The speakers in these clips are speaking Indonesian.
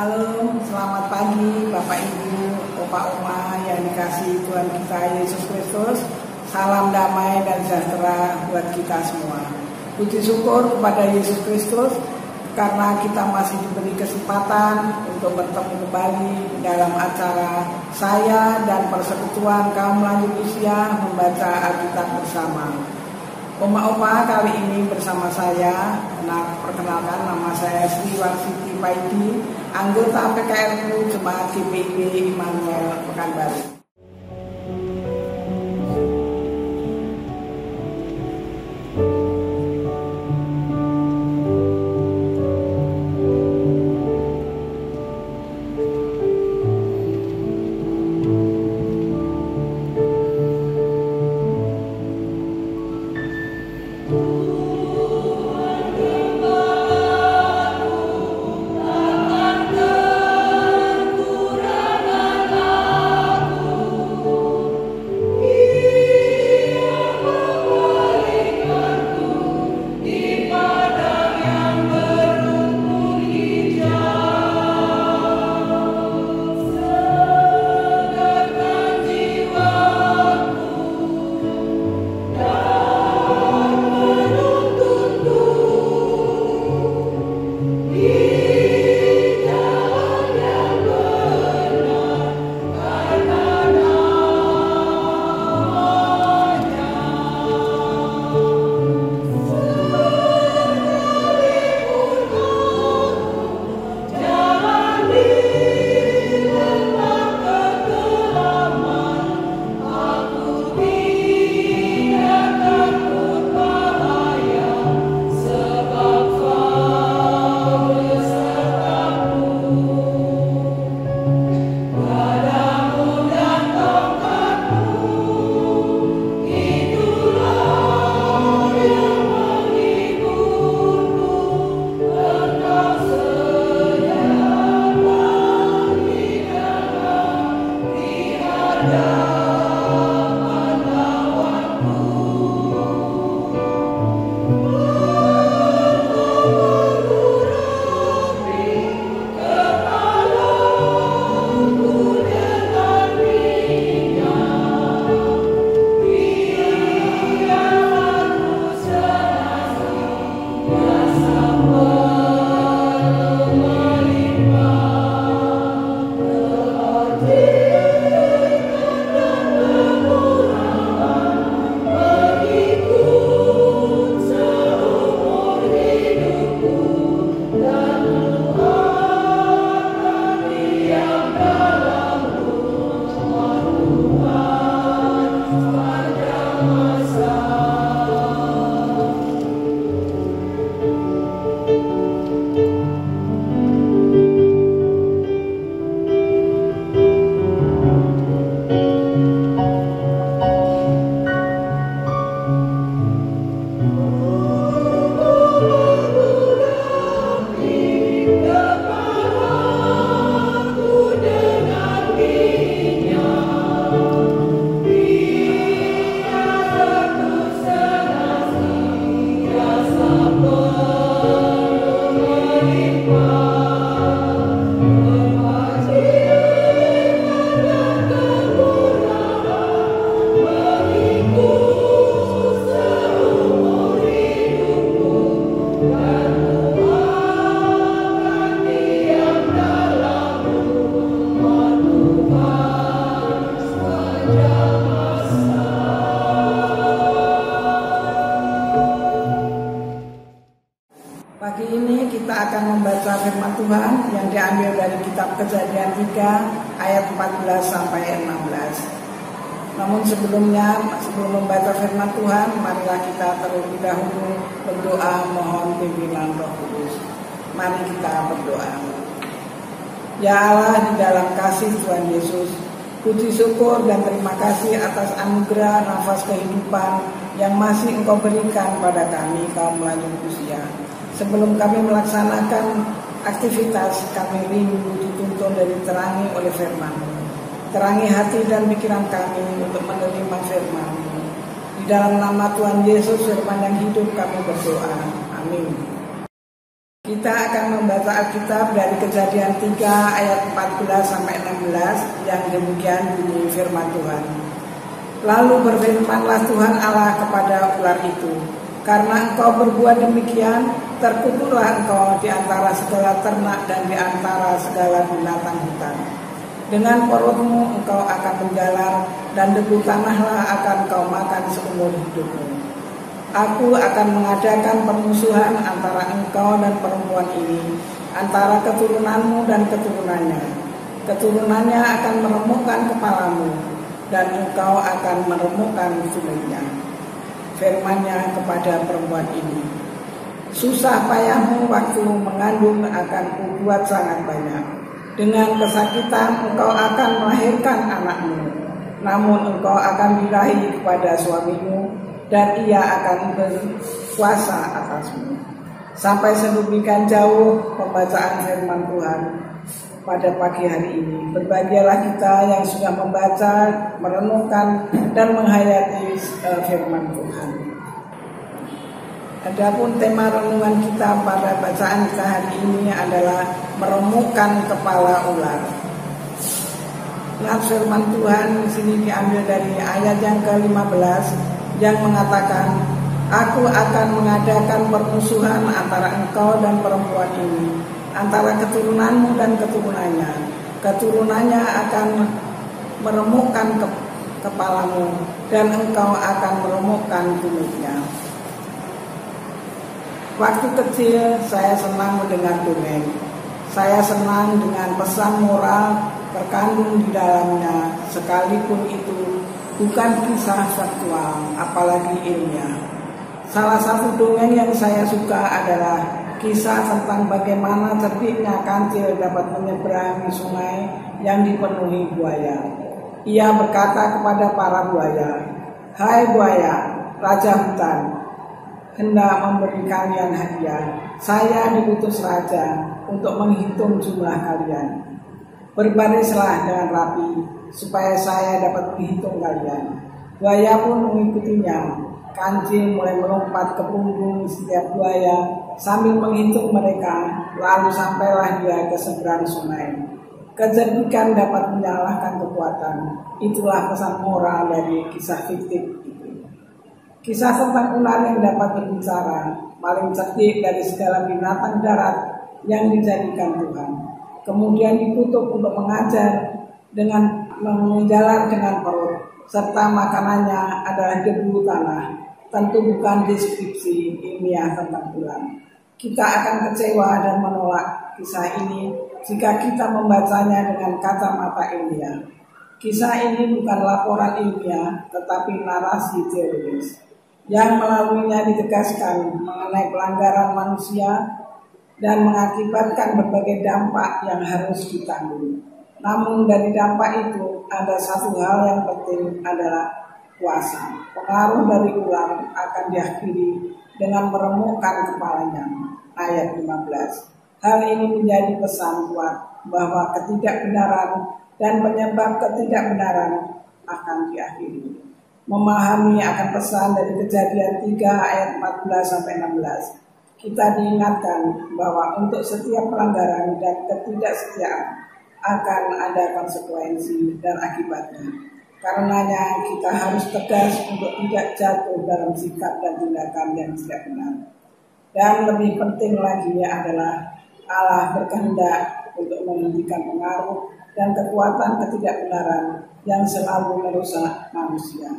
Salam, selamat pagi Bapak Ibu, Opa Oma yang dikasihi Tuhan kita Yesus Kristus. Salam damai dan sejahtera buat kita semua. Puji syukur kepada Yesus Kristus karena kita masih diberi kesempatan untuk bertemu kembali dalam acara saya dan persekutuan kaum lanjut usia membaca Alkitab bersama. Oma-oma kali ini bersama saya, perkenalkan nama saya Sri Warsiti Paidi, anggota PKRU Jemaat GPIB Immanuel Pekanbaru. Pagi ini kita akan membaca firman Tuhan yang diambil dari kitab Kejadian 3 ayat 14 sampai 16. Namun sebelum membaca firman Tuhan, marilah kita terlebih dahulu berdoa mohon pimpinan Roh Kudus. Mari kita berdoa. Ya Allah, di dalam kasih Tuhan Yesus, puji syukur dan terima kasih atas anugerah nafas kehidupan yang masih Engkau berikan pada kami kaum lanjut usia. Sebelum kami melaksanakan aktivitas, kami rindu dituntun dan diterangi oleh firman-Mu. Terangi hati dan pikiran kami untuk menerima firman-Mu. Di dalam nama Tuhan Yesus, firman yang hidup, kami berdoa. Amin. Kita akan membaca Alkitab dari Kejadian 3 ayat 14 sampai 16 yang demikian bunyi firman Tuhan. Lalu berfirmanlah Tuhan Allah kepada ular itu, karena engkau berbuat demikian, terkutuklah engkau di antara segala ternak dan di antara segala binatang hutan. Dengan perutmu engkau akan menjalar, dan debu tanahlah akan kau makan seumur hidupmu. Aku akan mengadakan permusuhan antara engkau dan perempuan ini, antara keturunanmu dan keturunannya. Keturunannya akan meremukkan kepalamu, dan engkau akan meremukkan sulitnya. Firman-Nya kepada perempuan ini, susah payahmu waktu mengandung akan kubuat sangat banyak. Dengan kesakitan engkau akan melahirkan anakmu, namun engkau akan birahi kepada suamimu, dan ia akan berkuasa atasmu. Sampai sedemikian jauh pembacaan firman Tuhan pada pagi hari ini. Berbahagialah kita yang sudah membaca, merenungkan, dan menghayati firman Tuhan. Adapun tema renungan kita pada bacaan kita hari ini adalah meremukkan kepala ular. Nah, firman Tuhan di sini diambil dari ayat yang ke-15 yang mengatakan, aku akan mengadakan permusuhan antara engkau dan perempuan ini, antara keturunanmu dan keturunannya. Keturunannya akan meremukkan kepalamu, dan engkau akan meremukkan kulitnya. Waktu kecil saya senang mendengar dongeng. Saya senang dengan pesan moral terkandung di dalamnya, sekalipun itu bukan kisah faktual, apalagi ilmiah. Salah satu dongeng yang saya suka adalah kisah tentang bagaimana ceriknya kancil dapat menyeberangi sungai yang dipenuhi buaya. Ia berkata kepada para buaya, hai buaya, raja hutan, hendak memberi kalian hadiah. Saya diutus raja untuk menghitung jumlah kalian. Berbarislah dengan rapi, supaya saya dapat menghitung kalian. Buaya pun mengikutinya. Kancil mulai melompat ke punggung setiap buaya sambil menghitung mereka, lalu sampailah dia ke seberang sungai. Kecerdikan dapat menyalahkan kekuatan. Itulah pesan moral dari kisah fiktif itu. Kisah tentang ular yang dapat berbicara, paling cerdik dari segala binatang darat yang dijadikan Tuhan. Kemudian dikutuk untuk mengajar dengan menjalar dengan perut, serta makanannya adalah debu tanah. Tentu bukan deskripsi ilmiah tentang ular. Kita akan kecewa dan menolak kisah ini jika kita membacanya dengan kacamata ilmiah. Kisah ini bukan laporan ilmiah, tetapi narasi teoris yang melaluinya ditegaskan mengenai pelanggaran manusia dan mengakibatkan berbagai dampak yang harus ditanggung. Namun dari dampak itu ada satu hal yang penting, adalah kuasa. Pengaruh dari ular akan diakhiri dengan meremukkan kepalanya. Ayat 15. Hal ini menjadi pesan kuat bahwa ketidakbenaran dan penyebab ketidakbenaran akan diakhiri. Memahami akan pesan dari Kejadian 3 ayat 14 sampai 16. Kita diingatkan bahwa untuk setiap pelanggaran dan ketidaksetiaan akan ada konsekuensi dan akibatnya. Karenanya kita harus tegas untuk tidak jatuh dalam sikap dan tindakan yang tidak benar. Dan lebih penting lagi adalah Allah berkehendak untuk menghentikan pengaruh dan kekuatan ketidakbenaran yang selalu merusak manusia.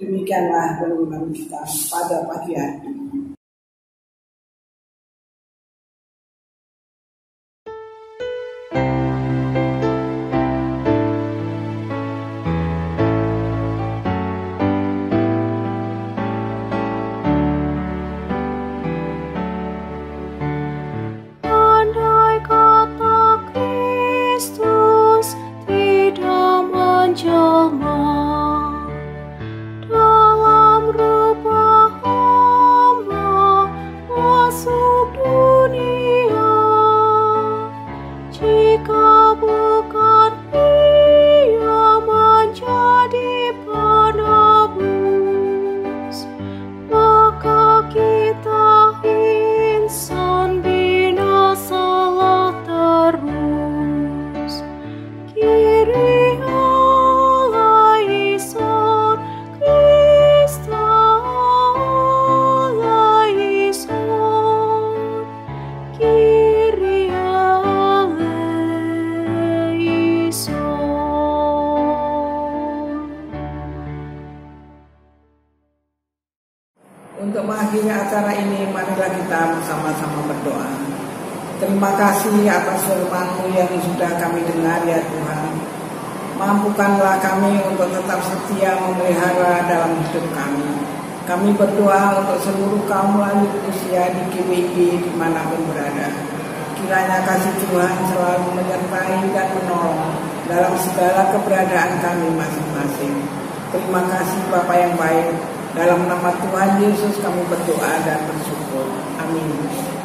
Demikianlah renungan kita pada pagi hari ini. Dalam rupa marilah kita bersama-sama berdoa. Terima kasih atas firman-Mu yang sudah kami dengar ya Tuhan. Mampukanlah kami untuk tetap setia memelihara dalam hidup kami. Kami berdoa untuk seluruh kaum lanjut usia di GWI dimanapun berada. Kiranya kasih Tuhan selalu menyertai dan menolong dalam segala keberadaan kami masing-masing. Terima kasih Bapa yang baik. Dalam nama Tuhan Yesus kami berdoa dan bersyukur. Amin.